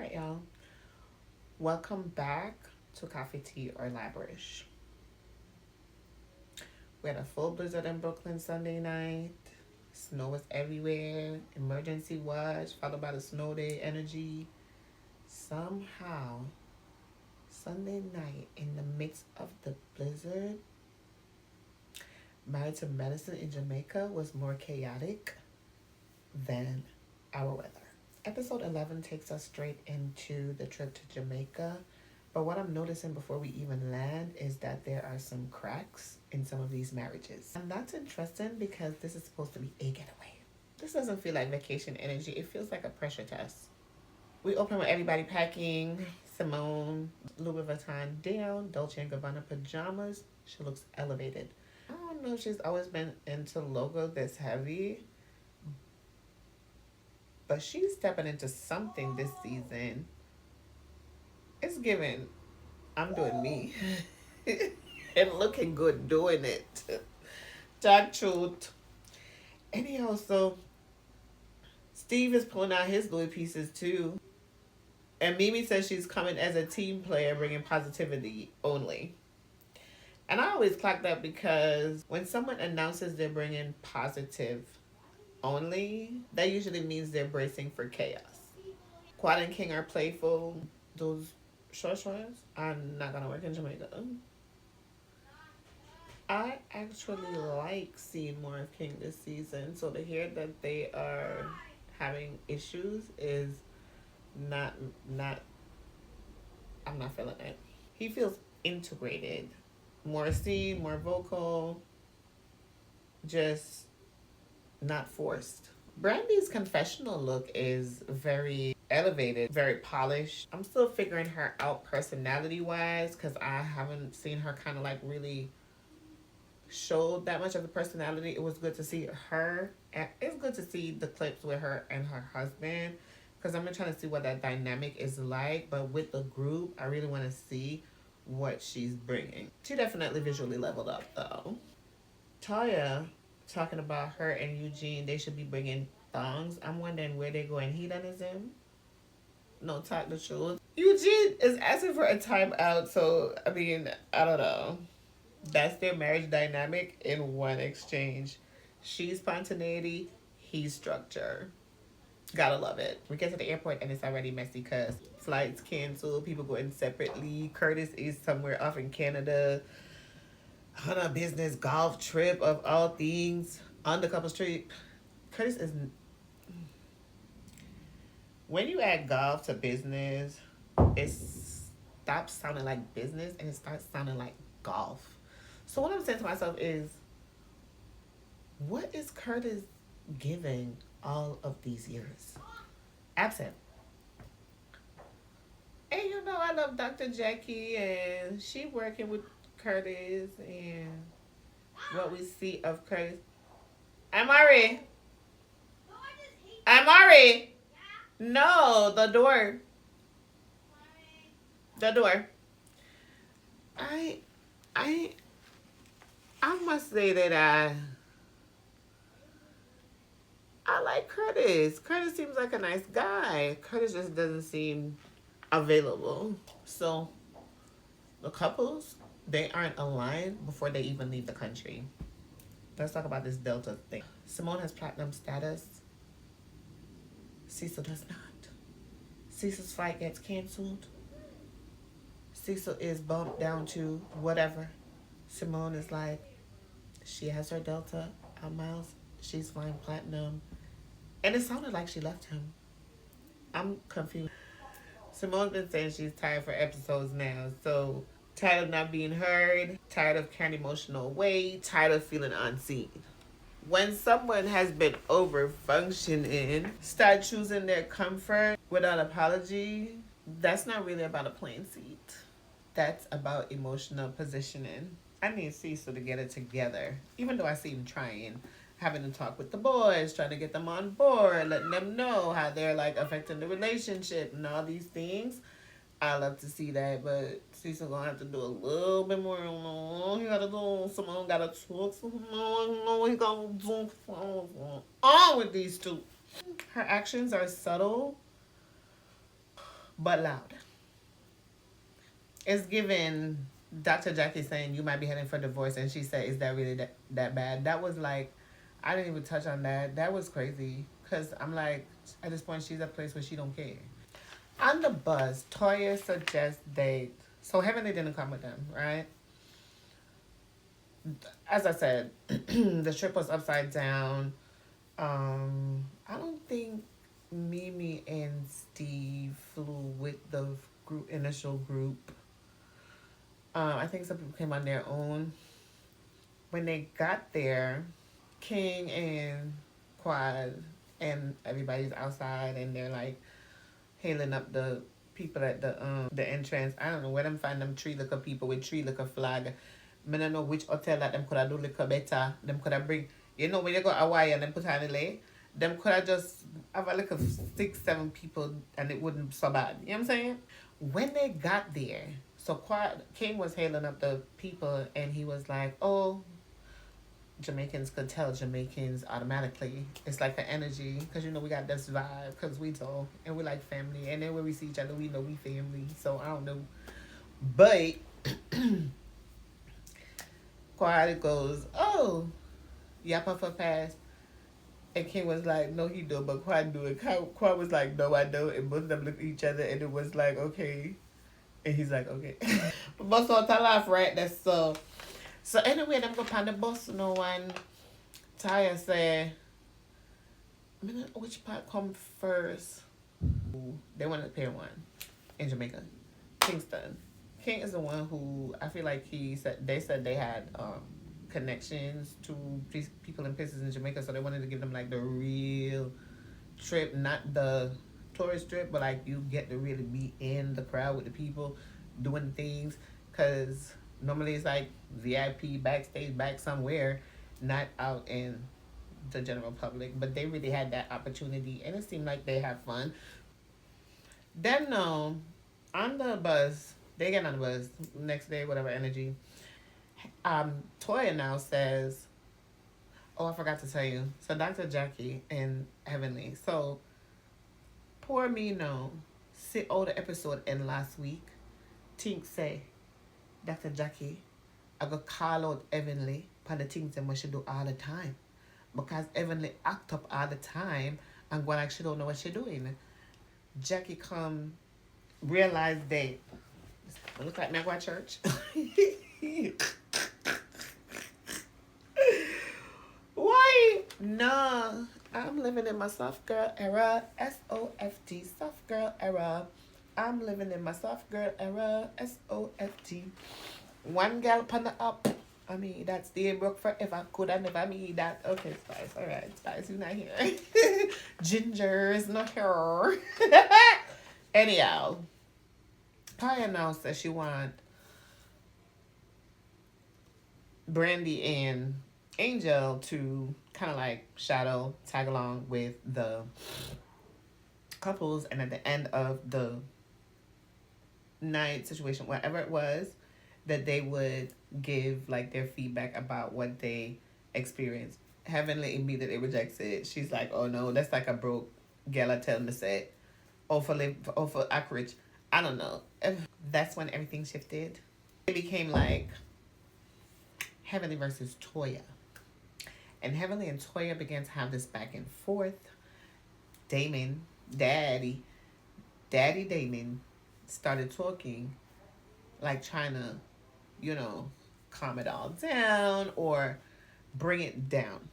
right, y'all. Welcome back to Coffee, Tea, or Labrish. We had a full blizzard in Brooklyn Sunday night. Snow was everywhere. Emergency watch, followed by the snow day energy. Somehow, Sunday night, in the midst of the blizzard, Married to Medicine in Jamaica was more chaotic than our weather. Episode 11 takes us straight into the trip to Jamaica. But what I'm noticing before we even land is that there are some cracks in some of these marriages. And that's interesting because this is supposed to be a getaway. This doesn't feel like vacation energy. It feels like a pressure test. We open with everybody packing. Simone, Louis Vuitton down, Dolce & Gabbana pajamas. She looks elevated. I don't know if she's always been into logo this heavy, but she's stepping into something this season. It's giving, I'm doing me. And looking good doing it. Talk truth. Anyhow, so Steve is pulling out his Louis pieces too. And Mimi says she's coming as a team player, bringing positivity only. And I always clock that because when someone announces they're bringing positive only, that usually means they're bracing for chaos. Quad and King are playful. Those shorts are not gonna work in Jamaica. I actually like seeing more of King this season. So to hear that they are having issues is not I'm not feeling it. He feels integrated. More seen, more vocal, just not forced. Brandy's confessional look is very elevated, very polished. I'm still figuring her out personality wise because I haven't seen her kind of like really show that much of the personality. It was good to see her. It's good to see the clips with her and her husband because I'm trying to see what that dynamic is like. But with the group, I really want to see what she's bringing. She definitely visually leveled up though. Taya talking about her and Eugene, they should be bringing thongs. I'm wondering where they're going hedonism. No, talk the truth. Eugene is asking for a timeout, so I mean, I don't know. That's their marriage dynamic in one exchange. She's spontaneity, he's structure. Gotta love it. We get to the airport and it's already messy because flights canceled, people going separately. Curtis is somewhere off in Canada on a business golf trip of all things on the couple street. Curtis is. When you add golf to business, it stops sounding like business and it starts sounding like golf. So what I'm saying to myself is, what is Curtis giving all of these years? Absent. And you know I love Dr. Jackie and she working with Curtis and what we see of Curtis. Amari. Amari. No, the door. The door. I I I must say that I like Curtis. Curtis seems like a nice guy. Curtis just doesn't seem available. So the couples, they aren't aligned before they even leave the country. Let's talk about this Delta thing. Simone has platinum status. Cecil does not. Cecil's flight gets canceled. Cecil is bumped down to whatever. Simone is like, she has her Delta miles. She's flying platinum. And it sounded like she left him. I'm confused. Simone's been saying she's tired for episodes now. So, tired of not being heard, tired of carrying emotional weight, tired of feeling unseen. When someone has been over functioning, start choosing their comfort without apology, that's not really about a plain seat. That's about emotional positioning. I need Cecil to get it together. Even though I see him trying, having to talk with the boys, trying to get them on board, letting them know how they're like affecting the relationship and all these things. I love to see that, but Cecil gonna have to do a little bit more. He gotta do. Someone gotta talk. Someone he gonna do on with these two. Her actions are subtle, but loud. It's given Dr. Jackie saying you might be heading for divorce, and she said, "Is that really that bad?" That was like, I didn't even touch on that. That was crazy because I'm like, at this point, she's at a place where she don't care. On the bus, Toya suggests they. So Heavenly didn't come with them, right? As I said, the trip was upside down. I don't think Mimi and Steve flew with the initial group. I think some people came on their own. When they got there, King and Quad and everybody's outside, and they're like hailing up the people at the entrance. I don't know where them find them tree liquor people with tree liquor flag. I don't know which hotel that them could have do liquor better. Them could have bring, when you go Hawaii and them put on LA, them could have just have a like of 6, 7 people and it wouldn't be so bad. You know what I'm saying? When they got there, so King was hailing up the people and he was like, "Oh, Jamaicans could tell Jamaicans automatically. It's like the energy, because we got this vibe, because we talk and we like family, and then when we see each other, we know we family. So I don't know, but Quad goes, "Oh, yappa for pass," and King was like, "No, he do," but Quad do it. Quad was like, "No, I don't," and both of them looked at each other, and it was like, "Okay," and he's like, "Okay." But so to laugh, right? That's so. So anyway, them go on the bus. No one. Taya say, which part come first? They wanted to pair one in Jamaica. Kingston. King is the one who I feel like they said they had connections to people in places in Jamaica, so they wanted to give them like the real trip, not the tourist trip, but like you get to really be in the crowd with the people doing things, because normally it's like VIP backstage back somewhere, not out in the general public. But they really had that opportunity, and it seemed like they had fun. Then on the bus, they get on the bus next day, whatever energy. Toya now says, "Oh, I forgot to tell you." So Dr. Jackie and Heavenly. So poor me no. See all the episode in last week. Tink say, "Dr. Jackie, I go call out Heavenly for the things that we should do all the time. Because Heavenly act up all the time and go like she don't know what she doing." Jackie come realize they look like me go to church. Why? No. I'm living in my soft girl era. SOFT. Soft girl era. I'm living in my soft girl era. SOFT. One girl pan the up. I mean, that's the broke forever. Could I never meet that? Okay, Spice. All right, Spice, you're not here. Ginger is not here. Anyhow, Kaya announced that she want Brandy and Angel to kind of like shadow, tag along with the couples, and at the end of the night situation, whatever it was, that they would give like their feedback about what they experienced. Heavenly immediately rejects it. She's like, "Oh no, that's like a broke gal tell me say, or for accurate." I don't know. That's when everything shifted. It became like Heavenly versus Toya. And Heavenly and Toya began to have this back and forth. Damon, Daddy Damon started talking, like trying to, calm it all down or bring it down.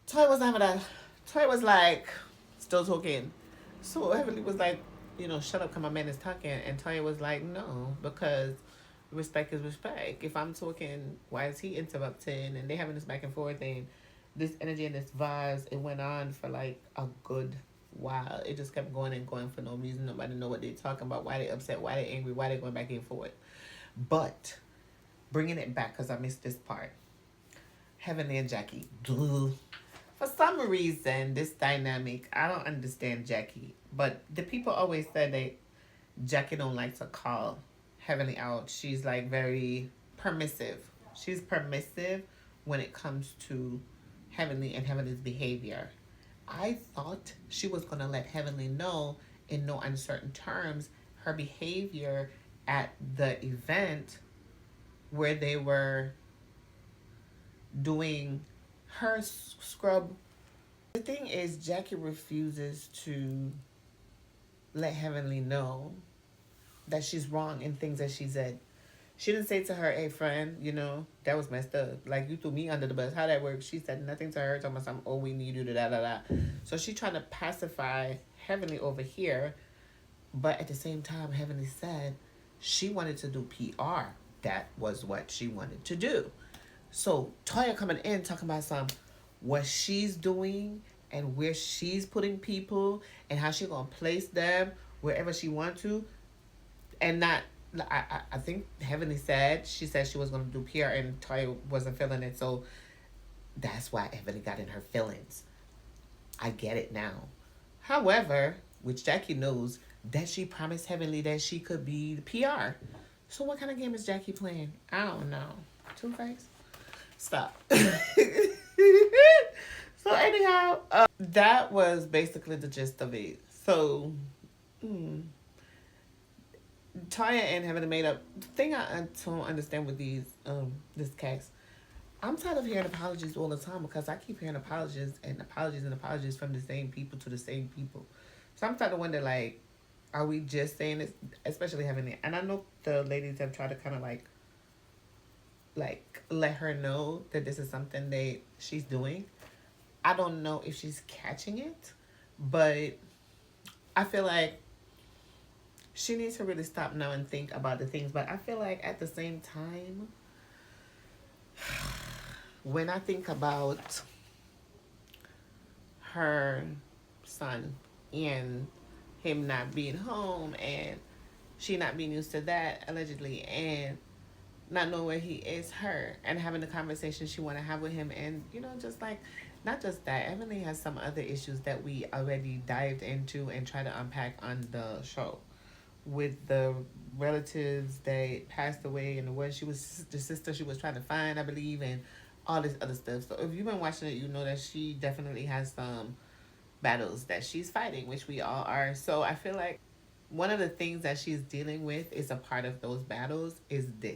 Toy was having that. Toy was like, still talking. So Heavenly was like, "Shut up, come my man is talking." And Toya was like, "No, because respect is respect. If I'm talking, why is he interrupting?" And they having this back and forth, and this energy and this vibes, it went on for like a good while. It just kept going and going for no reason. Nobody know what they're talking about, why they upset, why they angry, why they going back and forth. But bringing it back, because I missed this part. Heavenly and Jackie. For some reason, this dynamic, I don't understand Jackie. But the people always said that Jackie don't like to call Heavenly out. She's like very permissive. She's permissive when it comes to Heavenly and Heavenly's behavior. I thought she was going to let Heavenly know in no uncertain terms her behavior at the event where they were doing her scrub. The thing is, Jackie refuses to let Heavenly know that she's wrong in things that she said. She didn't say to her, "Hey, friend, that was messed up. Like, you threw me under the bus. How that works?" She said nothing to her, talking about something, "Oh, we need you to da da da." So she trying to pacify Heavenly over here, but at the same time, Heavenly said she wanted to do PR. That was what she wanted to do. So Toya coming in talking about what she's doing and where she's putting people and how she gonna place them wherever she want to, and not. I think Heavenly said she said she was gonna do PR and Toya wasn't feeling it, so that's why Heavenly got in her feelings. I get it now. However, which Jackie knows, that she promised Heavenly that she could be the PR. So what kind of game is Jackie playing? I don't know. Two Face? Stop. So anyhow, that was basically the gist of it. So, Taya and having made up. The thing I don't understand with this case, I'm tired of hearing apologies all the time because I keep hearing apologies and apologies and apologies from the same people to the same people. So I'm starting to wonder, like, are we just saying this, especially having it? And I know the ladies have tried to kind of like let her know that this is something that she's doing. I don't know if she's catching it, but I feel like she needs to really stop now and think about the things. But I feel like at the same time, when I think about her son and him not being home and she not being used to that allegedly and not knowing where he is, her, and having the conversation she want to have with him, and just like, not just that, Emily has some other issues that we already dived into and try to unpack on the show with the relatives that passed away and the one she was the sister she was trying to find, I believe, and all this other stuff. So if you've been watching it, you know that she definitely has some battles that she's fighting, which we all are. So I feel like one of the things that she's dealing with is a part of those battles is this.